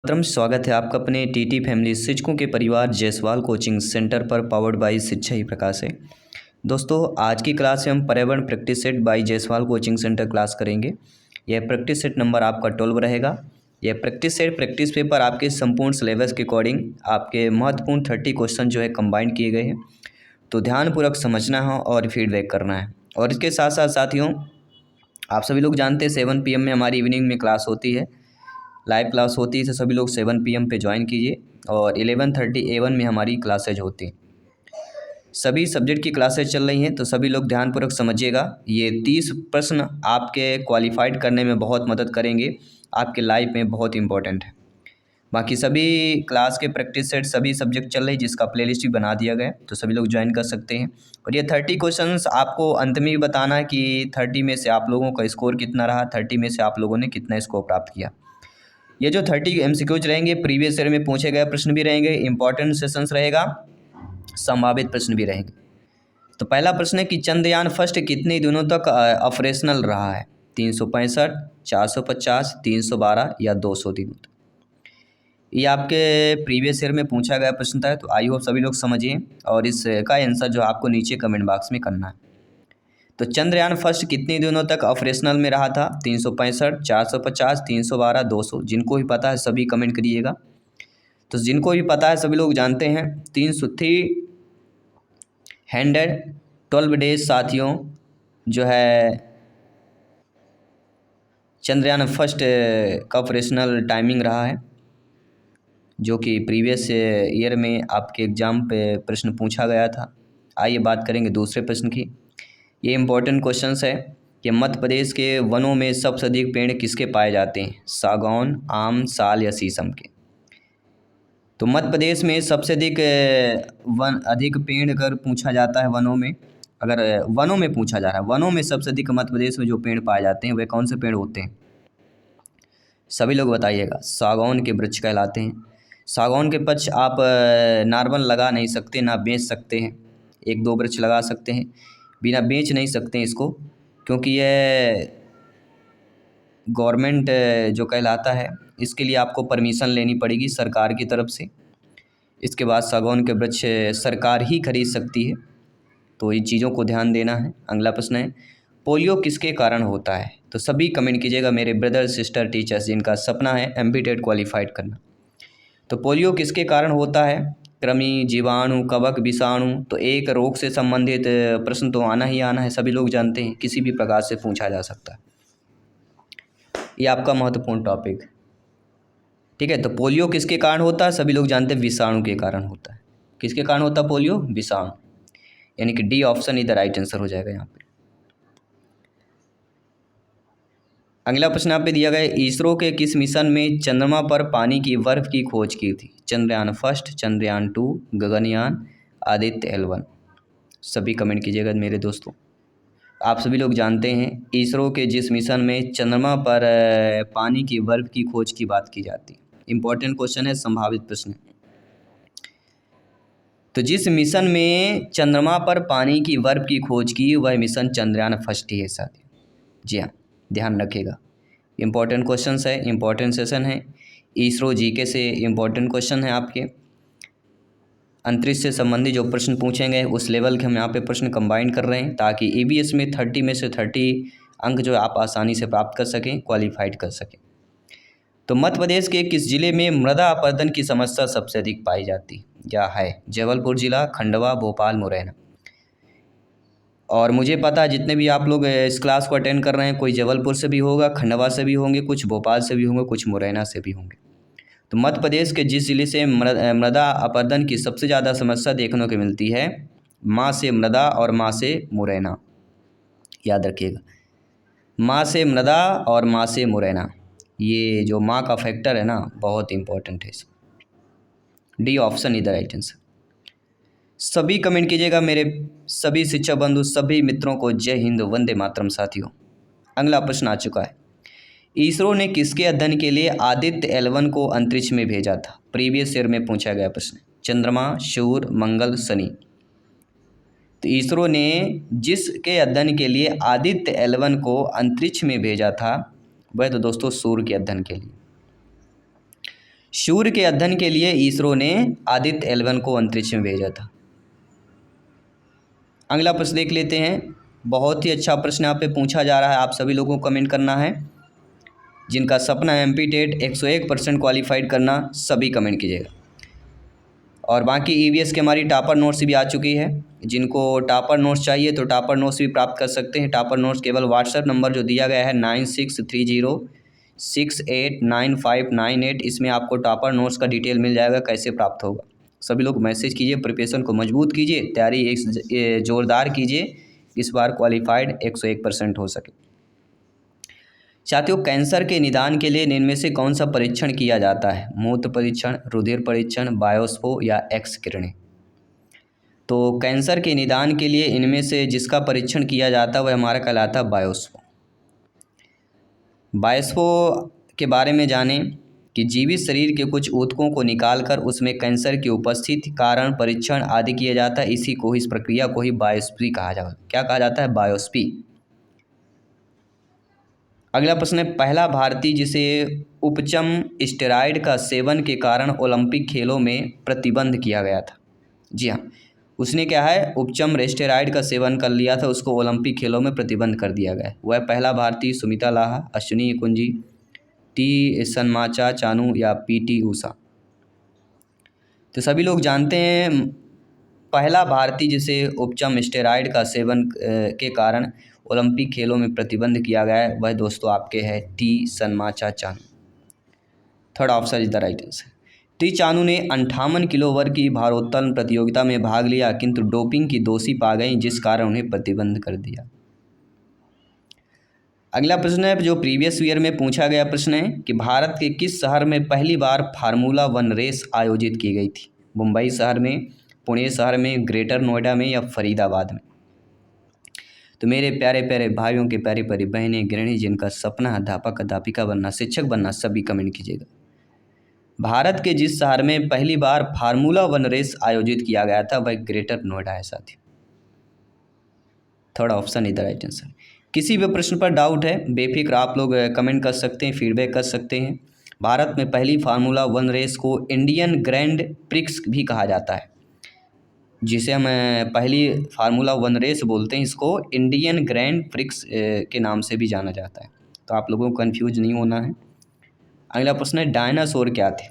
मातरम स्वागत है आपका अपने टीटी फैमिली शिक्षकों के परिवार जायसवाल कोचिंग सेंटर पर पावर्ड बाय शिक्षा ही प्रकाश है। दोस्तों आज की क्लास में हम पर्यावरण practice set by Jaiswal coaching centre class करेंगे। यह प्रैक्टिस सेट नंबर आपका 12 रहेगा। यह प्रैक्टिस सेट प्रैक्टिस पेपर आपके संपूर्ण सिलेबस के अकॉर्डिंग आपके महत्वपूर्ण 30 क्वेश्चन जो है कंबाइंड किए गए हैं, तो ध्यानपूर्वक समझना है और फीडबैक करना है। और इसके साथ साथ साथियों, आप सभी लोग जानते हैं 7 PM में हमारी इवनिंग में क्लास होती है, लाइव क्लास होती है, तो सभी लोग 7 PM पे ज्वाइन कीजिए। और 11:30 AM में हमारी क्लासेज होती हैं। सभी सब्जेक्ट की क्लासेज चल रही हैं, तो सभी लोग ध्यानपूर्वक समझिएगा। ये 30 प्रश्न आपके क्वालिफाइड करने में बहुत मदद करेंगे, आपके लाइफ में बहुत इंपॉर्टेंट है। बाकी सभी क्लास के प्रैक्टिस सेट सभी सब्जेक्ट चल रही, जिसका प्लेलिस्ट भी बना दिया गया है, तो सभी लोग ज्वाइन कर सकते हैं। और ये 30 क्वेश्चंस आपको अंत में भी बताना है कि 30 में से आप लोगों का स्कोर कितना रहा, 30 में से आप लोगों ने कितना स्कोर प्राप्त किया। ये जो 30 MCQs रहेंगे, प्रीवियस ईयर में पूछे गए प्रश्न भी रहेंगे, इंपॉर्टेंट सेशंस रहेगा, संभावित प्रश्न भी रहेंगे। तो पहला प्रश्न है कि चंद्रयान फर्स्ट कितने दिनों तक ऑपरेशनल रहा है? 365, 450, 312 या 200 दिनों तक? ये आपके प्रीवियस ईयर में पूछा गया प्रश्न था, तो आई होप सभी लोग समझिए और इसका आंसर जो आपको नीचे कमेंट बॉक्स में करना है। तो चंद्रयान फर्स्ट कितने दिनों तक ऑपरेशनल में रहा था? 365, 450, 312, 200। जिनको भी पता है सभी कमेंट करिएगा। तो जिनको भी पता है सभी लोग जानते हैं 312 डेज साथियों जो है चंद्रयान फर्स्ट का ऑपरेशनल टाइमिंग रहा है, जो कि प्रीवियस ईयर में आपके एग्ज़ाम पे प्रश्न पूछा गया था। आइए बात करेंगे दूसरे प्रश्न की। ये इम्पोर्टेंट क्वेश्चंस है कि मध्य प्रदेश के वनों में सबसे अधिक पेड़ किसके पाए जाते हैं? सागौन, आम, साल या शीशम के? तो मध्य प्रदेश में सबसे अधिक पेड़ अगर पूछा जाता है वनों में, अगर वनों में पूछा जा रहा है, वनों में सबसे अधिक मध्य प्रदेश में जो पेड़ पाए जाते हैं वे कौन से पेड़ होते हैं? सभी लोग बताइएगा। सागौन के वृक्ष कहलाते हैं। सागौन के वृक्ष आप नॉर्मल लगा नहीं सकते, ना बेच सकते हैं। 1-2 वृक्ष लगा सकते हैं, बिना बेच नहीं सकते हैं इसको, क्योंकि यह गवर्नमेंट जो कहलाता है, इसके लिए आपको परमिशन लेनी पड़ेगी सरकार की तरफ से। इसके बाद सागौन के वृक्ष सरकार ही खरीद सकती है, तो इन चीज़ों को ध्यान देना है। अगला प्रश्न है पोलियो किसके कारण होता है? तो सभी कमेंट कीजिएगा मेरे ब्रदर सिस्टर टीचर्स जिनका सपना है MPTET क्वालिफाइड करना। तो पोलियो किसके कारण होता है? कृमि, जीवाणु, कवक, विषाणु। तो एक रोग से संबंधित प्रश्न तो आना ही आना है, सभी लोग जानते हैं, किसी भी प्रकार से पूछा जा सकता है। ये आपका महत्वपूर्ण टॉपिक, ठीक है। तो पोलियो किसके कारण होता है? सभी लोग जानते हैं विषाणु के कारण होता है। किसके कारण होता है पोलियो? विषाणु, यानी कि D option he the right answer हो जाएगा यहाँ पे। अगला प्रश्न यहाँ पे दिया गया है इसरो के किस मिशन में चंद्रमा पर पानी की बर्फ की खोज की थी? Chandrayaan first, Chandrayaan 2, Gaganyaan, Aditya L1। सभी कमेंट कीजिएगा मेरे दोस्तों। आप सभी लोग जानते हैं इसरो के जिस मिशन में चंद्रमा पर पानी की बर्फ की खोज की बात की जाती है। इंपॉर्टेंट क्वेश्चन है, संभावित प्रश्न है। तो जिस मिशन में चंद्रमा पर पानी की बर्फ की खोज की वह मिशन चंद्रयान फर्स्ट ही है साथियों। जी हाँ, ध्यान रखिएगा। इंपॉर्टेंट क्वेश्चंस है, इंपॉर्टेंट सेशन है। इसरो जीके से इंपॉर्टेंट क्वेश्चन है आपके। अंतरिक्ष से संबंधित जो प्रश्न पूछेंगे उस लेवल के हम यहाँ पे प्रश्न कंबाइन कर रहे हैं, ताकि EVS में 30 में से 30 अंक जो आप आसानी से प्राप्त कर सकें, क्वालिफाइड कर सकें। तो मध्य प्रदेश के किस जिले में मृदा अपरदन की समस्या सबसे अधिक पाई जाती या है? जबलपुर जिला, खंडवा, भोपाल, मुरैना। और मुझे पता है जितने भी आप लोग इस क्लास को अटेंड कर रहे हैं, कोई जबलपुर से भी होगा, खंडवा से भी होंगे, कुछ भोपाल से भी होंगे, कुछ मुरैना से भी होंगे। तो मध्य प्रदेश के जिस जिले से मृदा अपरदन की सबसे ज़्यादा समस्या देखने को मिलती है, माँ से मृदा और माँ से मुरैना, याद रखिएगा। माँ से मृदा और माँ से मुरैना, ये जो माँ का फैक्टर है ना, बहुत इंपॉर्टेंट है इसमें। डी ऑप्शन इधर राइट आंसर। सभी कमेंट कीजिएगा मेरे सभी शिक्षक बंधु, सभी मित्रों को जय हिंद, वंदे मातरम साथियों। अगला प्रश्न आ चुका है इसरो ने किसके अध्ययन के लिए आदित्य L1 को अंतरिक्ष में भेजा था? प्रीवियस ईयर में पूछा गया प्रश्न। चंद्रमा, सूर्य, मंगल, शनि। तो इसरो ने जिसके अध्ययन के लिए आदित्य L1 को अंतरिक्ष में भेजा था वह तो दोस्तों सूर्य के अध्ययन के लिए। सूर्य के अध्ययन के लिए इसरो ने आदित्य L1 को अंतरिक्ष में भेजा था। अगला प्रश्न देख लेते हैं। बहुत ही अच्छा प्रश्न यहाँ पे पूछा जा रहा है, आप सभी लोगों को कमेंट करना है। जिनका सपना है MP टेट 101% क्वालिफाइड करना, सभी कमेंट कीजिएगा। और बाकी EVS की हमारी टॉपर नोट्स भी आ चुकी है। जिनको टॉपर नोट्स चाहिए तो टॉपर नोट्स भी प्राप्त कर सकते हैं। टॉपर नोट्स केवल व्हाट्सएप नंबर जो दिया गया है 9630689598, इसमें आपको टॉपर नोट्स का डिटेल मिल जाएगा कैसे प्राप्त होगा। सभी लोग मैसेज कीजिए, प्रिपरेशन को मजबूत कीजिए, तैयारी एक ज़ोरदार कीजिए, इस बार क्वालिफाइड 101% हो सके। साथियों, कैंसर के निदान के लिए इनमें से कौन सा परीक्षण किया जाता है? मूत्र परीक्षण, रुधिर परीक्षण, बायोस्पो या एक्स किरणें? तो कैंसर के निदान के लिए इनमें से जिसका परीक्षण किया जाता है वह हमारा कहलाता है बायोस्पो। बायोस्पो के बारे में जानें कि जीवित शरीर के कुछ ऊतकों को निकालकर उसमें कैंसर की उपस्थिति, कारण, परीक्षण आदि किया जाता है। इसी को, इस प्रक्रिया को ही बायोप्सी कहा जाता है। क्या कहा जाता है? बायोप्सी। अगला प्रश्न है, पहला भारतीय जिसे उपचम स्टेरॉयड का सेवन के कारण ओलंपिक खेलों में प्रतिबंध किया गया था। जी हाँ, उसने क्या है, उपचम स्टेरॉयड का सेवन कर लिया था, उसको ओलंपिक खेलों में प्रतिबंध कर दिया गया। वह पहला भारतीय सुमिता लाहा, अश्विनी कुंजी, टी सनमाचा चानू या PT ऊषा? तो सभी लोग जानते हैं पहला भारतीय जिसे उपचम स्टेरॉयड का सेवन के कारण ओलंपिक खेलों में प्रतिबंध किया गया है वह दोस्तों आपके है T Sanamacha Chanu. Third option is the right answer. T Chanu ने 58 किलो वर्ग की भारोत्तोलन प्रतियोगिता में भाग लिया, किंतु डोपिंग की दोषी पा गई, जिस कारण उन्हें प्रतिबंध कर दिया। अगला प्रश्न है जो प्रीवियस ईयर में पूछा गया प्रश्न है कि भारत के किस शहर में पहली बार फार्मूला 1 रेस आयोजित की गई थी? मुंबई शहर में, पुणे शहर में, ग्रेटर नोएडा में या फरीदाबाद में? तो मेरे प्यारे प्यारे भाइयों के प्यारी प्यारी बहनें, गृहिणी, जिनका सपना अध्यापक अध्यापिका बनना, शिक्षक बनना, सभी कमेंट कीजिएगा। भारत के जिस शहर में पहली बार फार्मूला 1 रेस आयोजित किया गया था वह ग्रेटर नोएडा है साथियों। Third option is the right answer. किसी भी प्रश्न पर डाउट है बेफिक्र आप लोग कमेंट कर सकते हैं, फीडबैक कर सकते हैं। भारत में पहली फार्मूला 1 रेस को इंडियन ग्रैंड प्रिक्स भी कहा जाता है, जिसे हम पहली फार्मूला 1 रेस बोलते हैं, इसको इंडियन ग्रैंड प्रिक्स के नाम से भी जाना जाता है। तो आप लोगों को कन्फ्यूज नहीं होना है। अगला प्रश्न है, डायनासोर क्या थे?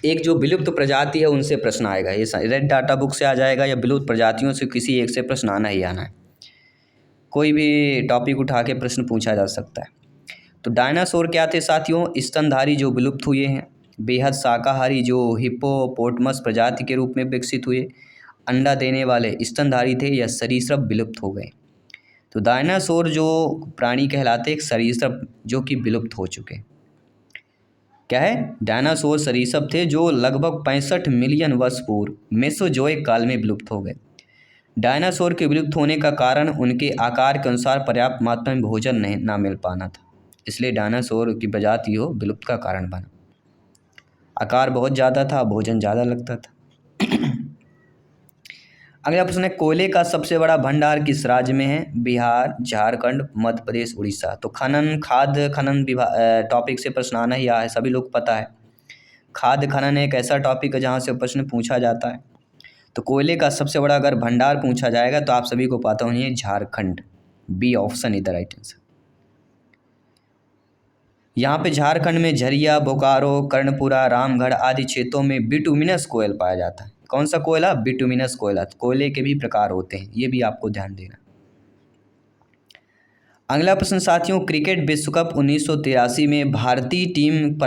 एक जो विलुप्त प्रजाति है उनसे प्रश्न आएगा, ये रेड डाटा बुक से आ जाएगा या विलुप्त प्रजातियों से किसी एक से प्रश्न आना ही आना है। कोई भी टॉपिक उठा के प्रश्न पूछा जा सकता है। तो डायनासोर क्या थे साथियों? स्तनधारी जो विलुप्त हुए हैं, बेहद शाकाहारी जो हिप्पोपोटामस प्रजाति के रूप में विकसित हुए, अंडा देने वाले स्तनधारी थे, या सरीसृप विलुप्त हो गए। तो डायनासोर जो प्राणी कहलाते एक सरीसृप जो कि विलुप्त हो चुके। क्या है? डायनासोर सरीसृप थे जो लगभग 65 मिलियन वर्ष पूर्व मेसोजोइक काल में विलुप्त हो गए। डायनासोर के विलुप्त होने का कारण उनके आकार के अनुसार पर्याप्त मात्रा में भोजन नहीं ना मिल पाना था, इसलिए डायनासोर की प्रजाति हो विलुप्त का कारण बना। आकार बहुत ज़्यादा था, भोजन ज़्यादा लगता था। अगला प्रश्न है, कोयले का सबसे बड़ा भंडार किस राज्य में है? बिहार, झारखंड, मध्य प्रदेश, उड़ीसा? तो खनन खाद्य खनन टॉपिक से प्रश्न आना ही है, सभी लोग पता है। खाद्य खनन एक ऐसा टॉपिक है जहाँ से प्रश्न पूछा जाता है। तो कोयले का सबसे बड़ा अगर भंडार पूछा जाएगा तो आप सभी को पता होनी है Jharkhand. B option is the right answer. यहाँ पे झारखंड में झरिया, बोकारो, कर्णपुरा, रामगढ़ आदि क्षेत्रों में बिटुमिनस कोयल पाया जाता है। कौन सा कोयला? बिटुमिनस कोयला। कोयले के भी प्रकार होते हैं, ये भी आपको ध्यान देना। अगला प्रश्न साथियों, क्रिकेट विश्व कप 1983 में भारतीय टीम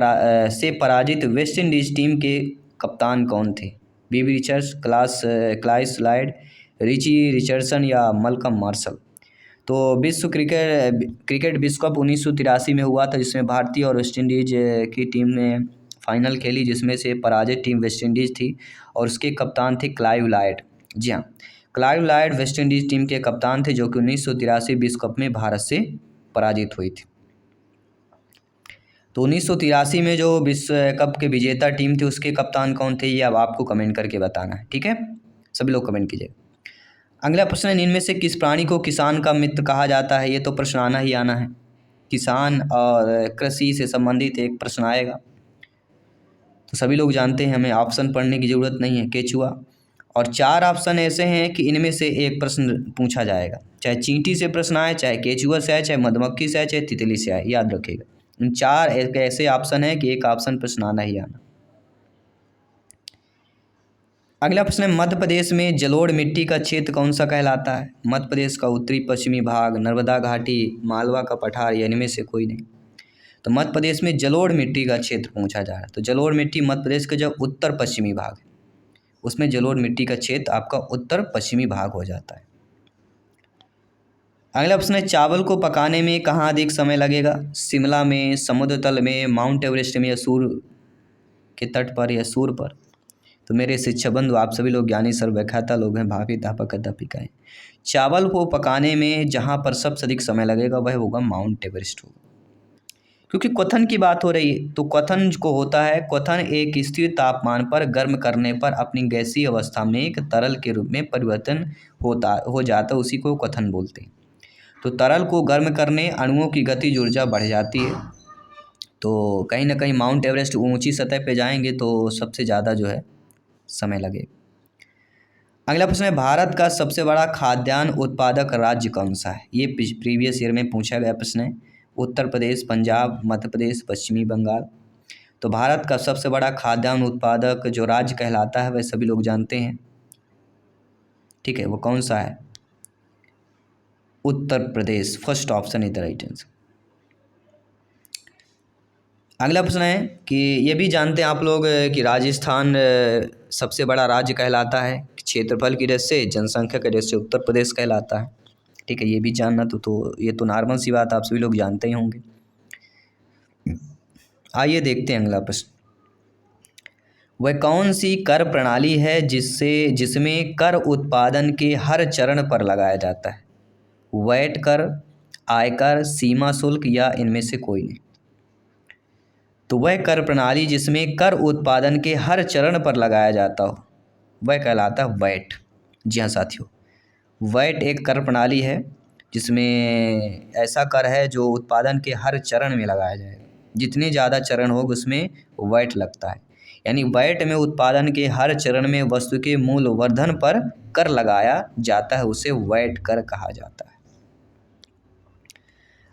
से पराजित वेस्ट इंडीज टीम के कप्तान कौन थे? बीबी रिचर्ड्स, क्लाइस लाइड, रिची रिचर्डसन या मलकम मार्शल? तो विश्व क्रिकेट विश्व कप 1983 में हुआ था, जिसमें भारतीय और वेस्ट इंडीज की टीम ने फाइनल खेली, जिसमें से पराजित टीम वेस्ट इंडीज़ थी और उसके कप्तान थे क्लाइव लाइड। जी हाँ, क्लाइव लाइड वेस्ट इंडीज़ टीम के कप्तान थे, जो कि 1983 विश्व कप में भारत से पराजित हुई थी। तो 1983 में जो विश्व कप के विजेता टीम थी उसके कप्तान कौन थे, ये अब आपको कमेंट करके बताना है। ठीक है, सभी लोग कमेंट कीजिए। अगला प्रश्न है, इनमें से किस प्राणी को किसान का मित्र कहा जाता है? ये तो प्रश्न आना ही आना है। किसान और कृषि से संबंधित एक प्रश्न आएगा। तो सभी लोग जानते हैं, हमें ऑप्शन पढ़ने की ज़रूरत नहीं है, केचुआ। और 4 ऑप्शन ऐसे हैं कि इनमें से एक प्रश्न पूछा जाएगा, चाहे चींटी से प्रश्न आए, चाहे केचुआ से आए, चाहे मधुमक्खी से आए, चाहे तितली से आए, याद रखिएगा। इन 4 एक ऐसे ऑप्शन है कि एक ऑप्शन प्रश्न आना ही आना। अगला प्रश्न है, मध्य प्रदेश में जलोढ़ मिट्टी का क्षेत्र कौन सा कहलाता है? मध्य प्रदेश का उत्तरी पश्चिमी भाग, नर्मदा घाटी, मालवा का पठार, या इनमें से कोई नहीं। तो मध्य प्रदेश में जलोढ़ मिट्टी का क्षेत्र पूछा जा रहा है। तो जलोढ़ मिट्टी मध्य प्रदेश का जो उत्तर पश्चिमी भाग है, उसमें जलोढ़ मिट्टी का क्षेत्र आपका उत्तर पश्चिमी भाग हो जाता है। अगला प्रश्न है, चावल को पकाने में कहाँ अधिक समय लगेगा? शिमला में, समुद्र तल में, माउंट एवरेस्ट में, या सूर्य के तट पर, या सूर्य पर? तो मेरे शिक्षा बंधु, आप सभी लोग ज्ञानी सर्वव्याख्याता लोग हैं, भावी अध्यापक अध्यापिकाएँ। चावल को पकाने में जहाँ पर सबसे अधिक समय लगेगा वह होगा माउंट एवरेस्ट होगा। क्योंकि क्वथन की बात हो रही है, तो क्वथन को होता है, क्वथन एक स्थिर तापमान पर गर्म करने पर अपनी गैसीय अवस्था में एक तरल के रूप में परिवर्तन हो जाता है, उसी को क्वथन बोलते हैं। तो तरल को गर्म करने अणुओं की गतिज ऊर्जा बढ़ जाती है। तो कहीं ना कहीं माउंट एवरेस्ट ऊंची सतह पे जाएंगे तो सबसे ज़्यादा जो है समय लगेगा। अगला प्रश्न है, भारत का सबसे बड़ा खाद्यान्न उत्पादक राज्य कौन सा है? ये प्रीवियस ईयर में पूछा गया प्रश्न है। उत्तर प्रदेश, पंजाब, मध्य प्रदेश, पश्चिमी बंगाल। तो भारत का सबसे बड़ा खाद्यान्न उत्पादक जो राज्य कहलाता है वह सभी लोग जानते हैं, ठीक है, वो कौन सा है? Uttar Pradesh. First option is the right answer. अगला प्रश्न है कि ये भी जानते हैं आप लोग कि राजस्थान सबसे बड़ा राज्य कहलाता है, क्षेत्रफल की दृष्टि से, जनसंख्या की दृष्टि से उत्तर प्रदेश कहलाता है, ठीक है, ये भी जानना तो ये तो नॉर्मल सी बात आप सभी लोग जानते ही होंगे। आइए देखते हैं अगला प्रश्न। वह कौन सी कर प्रणाली है जिसमें कर उत्पादन के हर चरण पर लगाया जाता है? वैट कर, आयकर, सीमा शुल्क, या इनमें से कोई नहीं? तो वह कर प्रणाली जिसमें कर उत्पादन के हर चरण पर लगाया जाता हो वह कहलाता है वैट। जी हाँ साथियों, वैट एक कर प्रणाली है जिसमें ऐसा कर है जो उत्पादन के हर चरण में लगाया जाएगा। जितने ज़्यादा चरण होगा उसमें वैट लगता है। यानी वैट में उत्पादन के हर चरण में वस्तु के मूल्य वर्धन पर कर लगाया जाता है, उसे वैट कर कहा जाता है।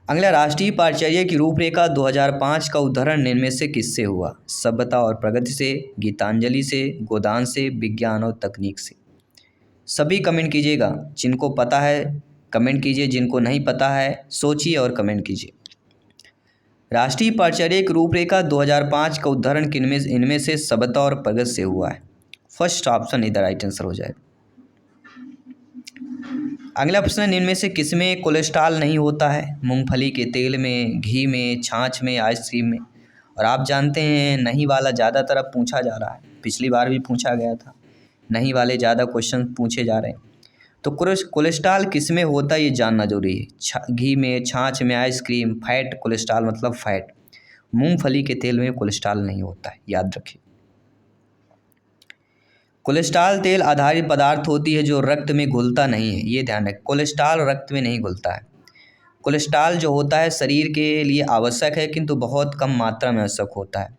अगला, राष्ट्रीय पारिचर्य की रूपरेखा 2005 का उद्धरण निम्न में से किससे हुआ? सभ्यता और प्रगति से, गीतांजलि से, गोदान से, विज्ञान और तकनीक से? सभी कमेंट कीजिएगा, जिनको पता है कमेंट कीजिए, जिनको नहीं पता है सोचिए और कमेंट कीजिए। राष्ट्रीय पारिचर्य की रूपरेखा 2005 का उद्धरण इनमें से सभ्यता और प्रगति से हुआ है। फर्स्ट ऑप्शन इधर राइट आंसर हो जाएगा। अगला प्रश्न, निम्न में से किसमें कोलेस्ट्रॉल नहीं होता है? मूंगफली के तेल में, घी में, छाछ में, आइसक्रीम में? और आप जानते हैं नहीं वाला ज़्यादातर अब पूछा जा रहा है, पिछली बार भी पूछा गया था, नहीं वाले ज़्यादा क्वेश्चन पूछे जा रहे हैं। तो कोलेस्ट्रॉल किस में होता है ये जानना जरूरी है। घी में, छाछ में, आइसक्रीम, फैट कोलेस्ट्रॉल मतलब फैट। मूंगफली के तेल में कोलेस्ट्रॉल नहीं होता है, याद रखिए। कोलेस्ट्रॉल तेल आधारित पदार्थ होती है जो रक्त में घुलता नहीं है, ये ध्यान रखें। कोलेस्ट्रॉल रक्त में नहीं घुलता है। कोलेस्ट्रॉल जो होता है शरीर के लिए आवश्यक है किंतु बहुत कम मात्रा में आवश्यक होता है,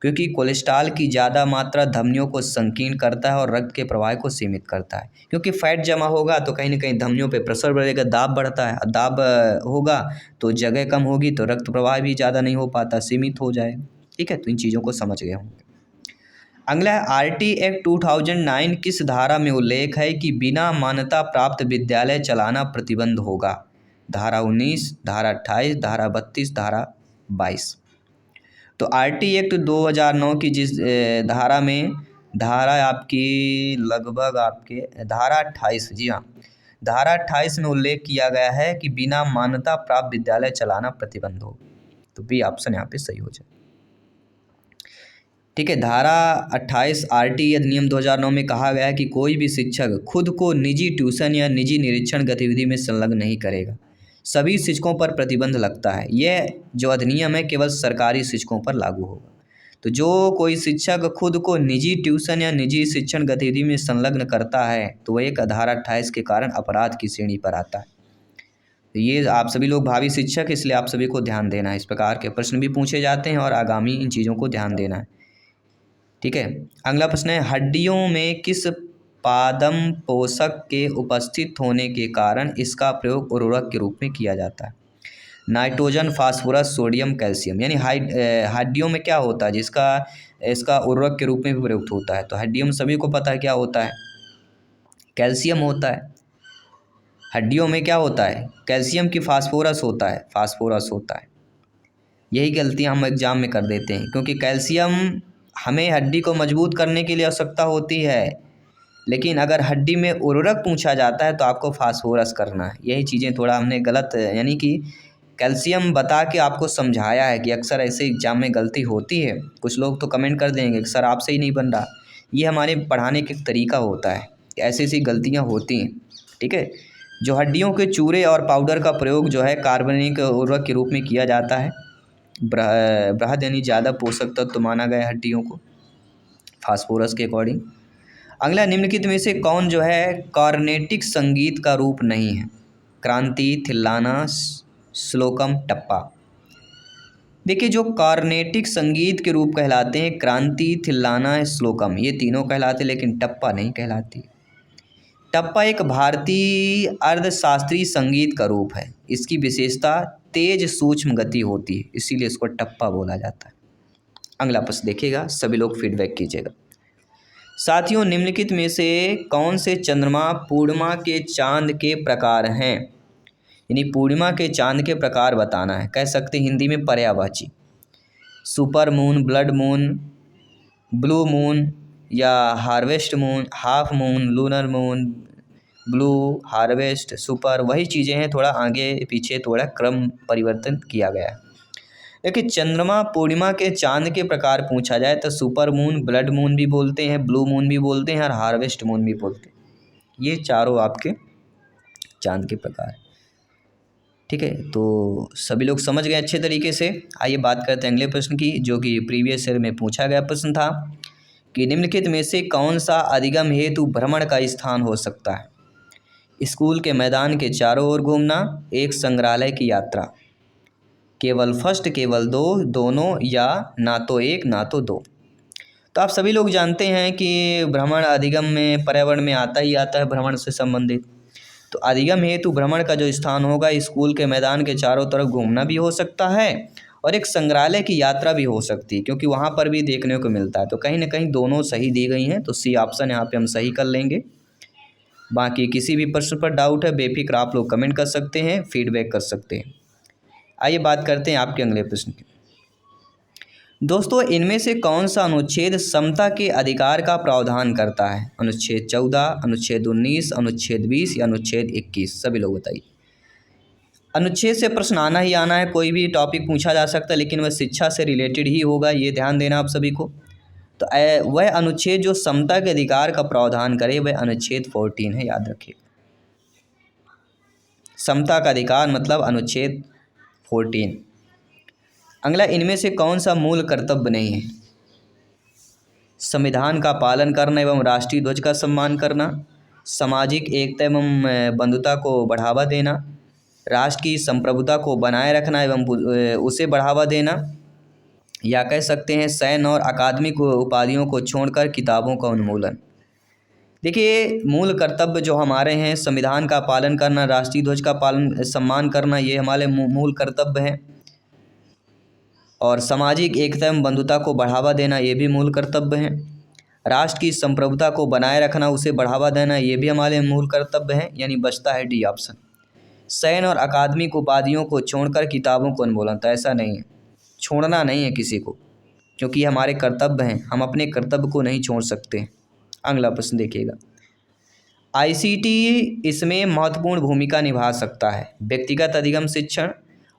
क्योंकि कोलेस्ट्रॉल की ज़्यादा मात्रा धमनियों को संकीर्ण करता है और रक्त के प्रवाह को सीमित करता है। क्योंकि फैट जमा होगा तो कहीं ना कहीं धमनियों पे प्रेशर बढ़ेगा, दाब बढ़ता है, और दाब होगा तो जगह कम होगी तो रक्त प्रवाह भी ज़्यादा नहीं हो पाता, सीमित हो जाएगा। ठीक है, तो इन चीज़ों को समझ गए होंगे। अगला है, RT एक्ट 2009 किस धारा में उल्लेख है कि बिना मान्यता प्राप्त विद्यालय चलाना प्रतिबंध होगा? धारा 19, धारा 28, धारा 32, धारा 22? तो RT एक्ट 2009 की जिस धारा में, धारा आपकी लगभग आपके धारा 28, जी हाँ, धारा 28 में उल्लेख किया गया है कि बिना मान्यता प्राप्त विद्यालय चलाना प्रतिबंध हो। तो बी ऑप्शन यहाँ पे सही हो जाए। ठीक है, धारा 28 RT अधिनियम 2009 में कहा गया है कि कोई भी शिक्षक खुद को निजी ट्यूशन या निजी निरीक्षण गतिविधि में संलग्न नहीं करेगा। सभी शिक्षकों पर प्रतिबंध लगता है। यह जो अधिनियम है केवल सरकारी शिक्षकों पर लागू होगा। तो जो कोई शिक्षक खुद को निजी ट्यूशन या निजी शिक्षण गतिविधि में संलग्न करता है तो वह एक धारा 28 के कारण अपराध की श्रेणी पर आता है। तो ये आप सभी लोग भावी शिक्षक, इसलिए आप सभी को ध्यान देना है। इस प्रकार के प्रश्न भी पूछे जाते हैं और आगामी इन चीज़ों को ध्यान देना है। ठीक है। अगला प्रश्न है, हड्डियों में किस पादप पोषक के उपस्थित होने के कारण इसका प्रयोग उर्वरक के रूप में किया जाता है? Nitrogen, phosphorus, sodium, calcium. यानी हड्डियों में क्या होता है जिसका इसका उर्वरक के रूप में भी प्रयुक्त होता है? तो हड्डियों में सभी को पता है क्या होता है, कैल्शियम होता है। हड्डियों में क्या होता है, कैल्शियम की फास्फोरस होता है, फास्फोरस होता है। यही गलतियां हम एग्जाम में कर देते हैं, क्योंकि कैल्शियम हमें हड्डी को मजबूत करने के लिए आवश्यकता होती है, लेकिन अगर हड्डी में उर्वरक पूछा जाता है तो आपको फास्फोरस करना है। यही चीज़ें थोड़ा हमने गलत, यानी कि कैल्शियम बता के आपको समझाया है कि अक्सर ऐसे एग्जाम में गलती होती है। कुछ लोग तो कमेंट कर देंगे कि सर आपसे ही नहीं बन रहा। ये हमारे पढ़ाने का तरीका होता है कि ऐसी ऐसी गलतियाँ होती हैं। ठीक है। जो हड्डियों के चूरे और पाउडर का प्रयोग जो है कार्बनिक उर्वरक के रूप में किया जाता है। बृहद यानी ज़्यादा पोषक तत्व माना गया है हड्डियों को फास्फोरस के अकॉर्डिंग। अगला, निम्नलिखित में से कौन जो है कार्नेटिक संगीत का रूप नहीं है? क्रांति, थिल्लाना, श्लोकम, टप्पा। देखिए, जो कार्नेटिक संगीत के रूप कहलाते हैं क्रांति, थिल्लाना, श्लोकम, ये तीनों कहलाते, लेकिन टप्पा नहीं कहलाती। टप्पा एक भारतीय अर्धशास्त्रीय संगीत का रूप है। इसकी विशेषता तेज सूक्ष्म गति होती है, इसीलिए इसको टप्पा बोला जाता है। अगला प्रश्न देखिएगा, सभी लोग फीडबैक कीजिएगा। साथियों, निम्नलिखित में से कौन से चंद्रमा पूर्णिमा के चांद के प्रकार हैं? यानी पूर्णिमा के चांद के प्रकार बताना है। कह सकते हिंदी में पर्यायवाची। Super moon, blood moon, blue moon या harvest moon, half moon, lunar moon, blue, harvest, super, वही चीज़ें हैं, थोड़ा आगे पीछे थोड़ा क्रम परिवर्तन किया गया है। देखिए, चंद्रमा पूर्णिमा के चांद के प्रकार पूछा जाए तो सुपर मून, ब्लड मून भी बोलते हैं, ब्लू मून भी बोलते हैं और हार्वेस्ट मून भी बोलते हैं। ये चारों आपके चांद के प्रकार। ठीक है, तो सभी लोग समझ गए अच्छे तरीके से। आइए बात करते हैं अगले प्रश्न की, जो कि प्रीवियस ईयर में पूछा गया प्रश्न था कि निम्नलिखित में से कौन सा अधिगम हेतु भ्रमण का स्थान हो सकता है? स्कूल के मैदान के चारों ओर घूमना, एक संग्रहालय की यात्रा, केवल फर्स्ट, केवल दो, दोनों, या ना तो एक ना तो दो। तो आप सभी लोग जानते हैं कि भ्रमण अधिगम में पर्यावरण में आता ही आता है, भ्रमण से संबंधित। तो अधिगम हेतु भ्रमण का जो स्थान होगा, स्कूल के मैदान के चारों तरफ घूमना भी हो सकता है और एक संग्रहालय की यात्रा भी हो सकती है, क्योंकि वहाँ पर भी देखने को मिलता है। तो कहीं ना कहीं दोनों सही दी गई हैं, तो सी ऑप्शन यहाँ पे हम सही कर लेंगे। बाकी किसी भी प्रश्न पर डाउट है बेफिक्र आप लोग कमेंट कर सकते हैं, फीडबैक कर सकते हैं। आइए बात करते हैं आपके अगले प्रश्न की। दोस्तों, इनमें से कौन सा अनुच्छेद समता के अधिकार का प्रावधान करता है? अनुच्छेद 14, अनुच्छेद 19, अनुच्छेद 20 या अनुच्छेद 21? सभी लोग बताइए। अनुच्छेद से प्रश्न आना ही आना है, कोई भी टॉपिक पूछा जा सकता है, लेकिन वह शिक्षा से रिलेटेड ही होगा, ये ध्यान देना आप सभी को। तो वह अनुच्छेद जो समता के अधिकार का प्रावधान करे वह अनुच्छेद 14 है, याद रखिए। समता का अधिकार मतलब अनुच्छेद 14। अगला, इनमें से कौन सा मूल कर्तव्य नहीं है? संविधान का पालन करना एवं राष्ट्रीय ध्वज का सम्मान करना, सामाजिक एकता एवं बंधुता को बढ़ावा देना, राष्ट्र की संप्रभुता को बनाए रखना एवं उसे बढ़ावा देना, या कह सकते हैं सैन्य और अकादमिक उपाधियों को छोड़कर किताबों का उन्मूलन। देखिए, मूल कर्तव्य जो हमारे हैं, संविधान का पालन करना, राष्ट्रीय ध्वज का पालन सम्मान करना, ये हमारे मूल कर्तव्य हैं। और सामाजिक एकता एवं बंधुता को बढ़ावा देना, ये भी मूल कर्तव्य हैं। राष्ट्र की संप्रभुता को बनाए रखना, उसे बढ़ावा देना, ये भी हमारे मूल कर्तव्य हैं। यानी बचता है डी ऑप्शन। सैन्य और अकादमिक उपाधियों को छोड़कर किताबों को उन्मूलन, तो ऐसा नहीं है, छोड़ना नहीं है किसी को, क्योंकि हमारे कर्तव्य हैं, हम अपने कर्तव्य को नहीं छोड़ सकते। अगला प्रश्न देखिएगा। आईसीटी इसमें महत्वपूर्ण भूमिका निभा सकता है। व्यक्तिगत अधिगम शिक्षण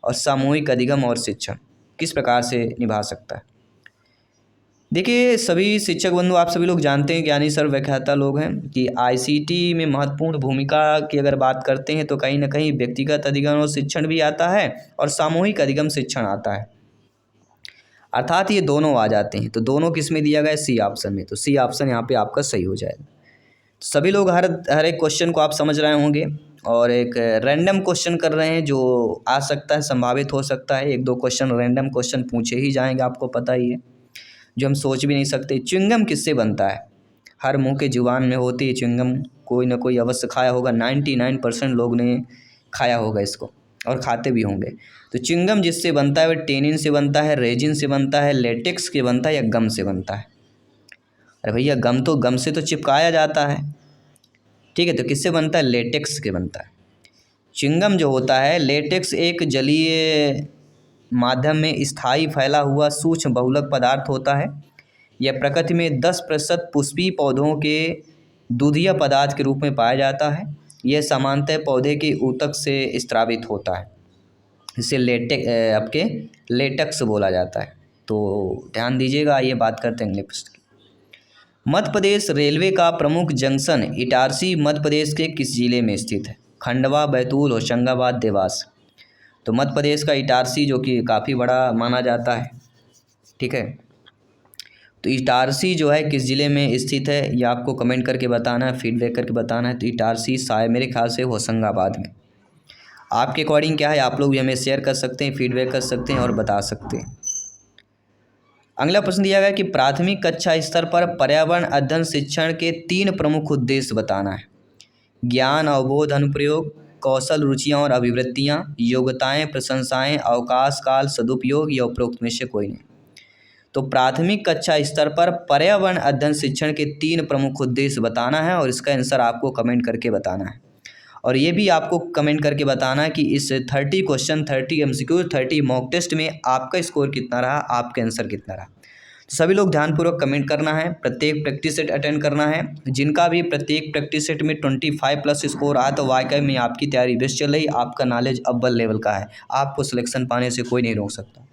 और सामूहिक अधिगम और शिक्षण किस प्रकार से निभा सकता है? देखिए, सभी शिक्षक बंधु आप सभी लोग जानते हैं, ज्ञानी सर्व व्याख्याता लोग हैं, कि आईसीटी में महत्वपूर्ण भूमिका की अगर बात करते हैं तो कहीं ना कहीं व्यक्तिगत अधिगम और शिक्षण भी आता है और सामूहिक अधिगम शिक्षण आता है, अर्थात ये दोनों आ जाते हैं। तो दोनों किस में दिया गया है? सी ऑप्शन में। तो सी ऑप्शन यहाँ पे आपका सही हो जाएगा। सभी लोग हर एक क्वेश्चन को आप समझ रहे होंगे, और एक रैंडम क्वेश्चन कर रहे हैं जो आ सकता है, संभावित हो सकता है 1-2 क्वेश्चन रैंडम क्वेश्चन पूछे ही जाएंगे, आपको पता ही है। जो हम सोच भी नहीं सकते। च्युइंगम किससे बनता है? हर मुंह के जुबान में होती है च्युइंगम, कोई ना कोई अवश्य खाया होगा, 99% लोग ने खाया होगा इसको और खाते भी होंगे। तो च्युइंगम जिससे बनता है वह टेनिन से बनता है, रेजिन से बनता है, लेटेक्स के बनता है या गम से बनता है? अरे भैया गम से तो चिपकाया जाता है, ठीक है, तो किससे बनता है? लेटेक्स के बनता है। च्युइंगम जो होता है, लेटेक्स एक जलीय माध्यम में स्थायी फैला हुआ सूक्ष्म बहुलक पदार्थ होता है। यह प्रकृति में 10% पुष्पीय पौधों के दूधिया पदार्थ के रूप में पाया जाता है। यह सामान्यतः पौधे के ऊतक से स्रावित होता है, इसे आपके लेटेक्स बोला जाता है। तो ध्यान दीजिएगा। आइए बात करते हैं अगले प्रश्न की। मध्य प्रदेश रेलवे का प्रमुख जंक्शन इटारसी मध्य प्रदेश के किस जिले में स्थित है? खंडवा, बैतूल, होशंगाबाद, देवास। तो मध्य प्रदेश का इटारसी जो कि काफ़ी बड़ा माना जाता है, ठीक है। तो इटारसी जो है किस ज़िले में स्थित है ये आपको कमेंट करके बताना है, फीडबैक करके बताना है। तो इटारसी शायद मेरे ख्याल से होशंगाबाद में। आपके अकॉर्डिंग क्या है? आप लोग भी हमें शेयर कर सकते हैं, फीडबैक कर सकते हैं और बता सकते हैं। अगला प्रश्न दिया गया कि प्राथमिक कक्षा स्तर पर पर्यावरण अध्ययन शिक्षण के 3 प्रमुख उद्देश्य बताना है। ज्ञान, अवबोध, अनुप्रयोग, कौशल, रुचियाँ और अभिवृत्तियाँ, योग्यताएँ, प्रशंसाएँ, अवकाश काल सदुपयोग या उपरोक्त में से कोई नहीं। तो प्राथमिक कक्षा स्तर पर पर्यावरण अध्ययन शिक्षण के 3 प्रमुख उद्देश्य बताना है और इसका आंसर आपको कमेंट करके बताना है। और ये भी आपको कमेंट करके बताना है कि इस 30 क्वेश्चन, 30 MCQ, 30 मॉक टेस्ट में आपका स्कोर कितना रहा, आपका आंसर कितना रहा। तो सभी लोग ध्यानपूर्वक कमेंट करना है, प्रत्येक प्रैक्टिस सेट अटेंड करना है। जिनका भी प्रत्येक प्रैक्टिस सेट में 25+ स्कोर आया तो वाकई में आपकी तैयारी बेस्ट चल रही, आपका नॉलेज अव्वल लेवल का है, आपको सिलेक्शन पाने से कोई नहीं रोक सकता।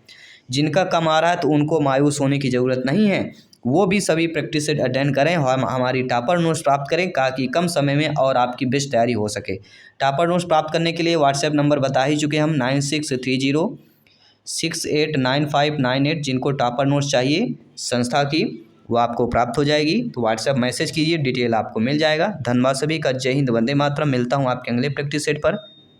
जिनका कम आ रहा है तो उनको मायूस होने की ज़रूरत नहीं है, वो भी सभी प्रैक्टिस सेट अटेंड करें, हम हमारी टॉपर नोट्स प्राप्त करें ताकि कम समय में और आपकी बेस्ट तैयारी हो सके। टॉपर नोट्स प्राप्त करने के लिए व्हाट्सएप नंबर बता ही चुके हम 9630689598। जिनको टॉपर नोट्स चाहिए संस्था की वो आपको प्राप्त हो जाएगी, तो व्हाट्सएप मैसेज कीजिए, डिटेल आपको मिल जाएगा। धन्यवाद सभी का। जय हिंद, वंदे मातरम। मिलता हूँ आपके अगले प्रैक्टिस सेट पर।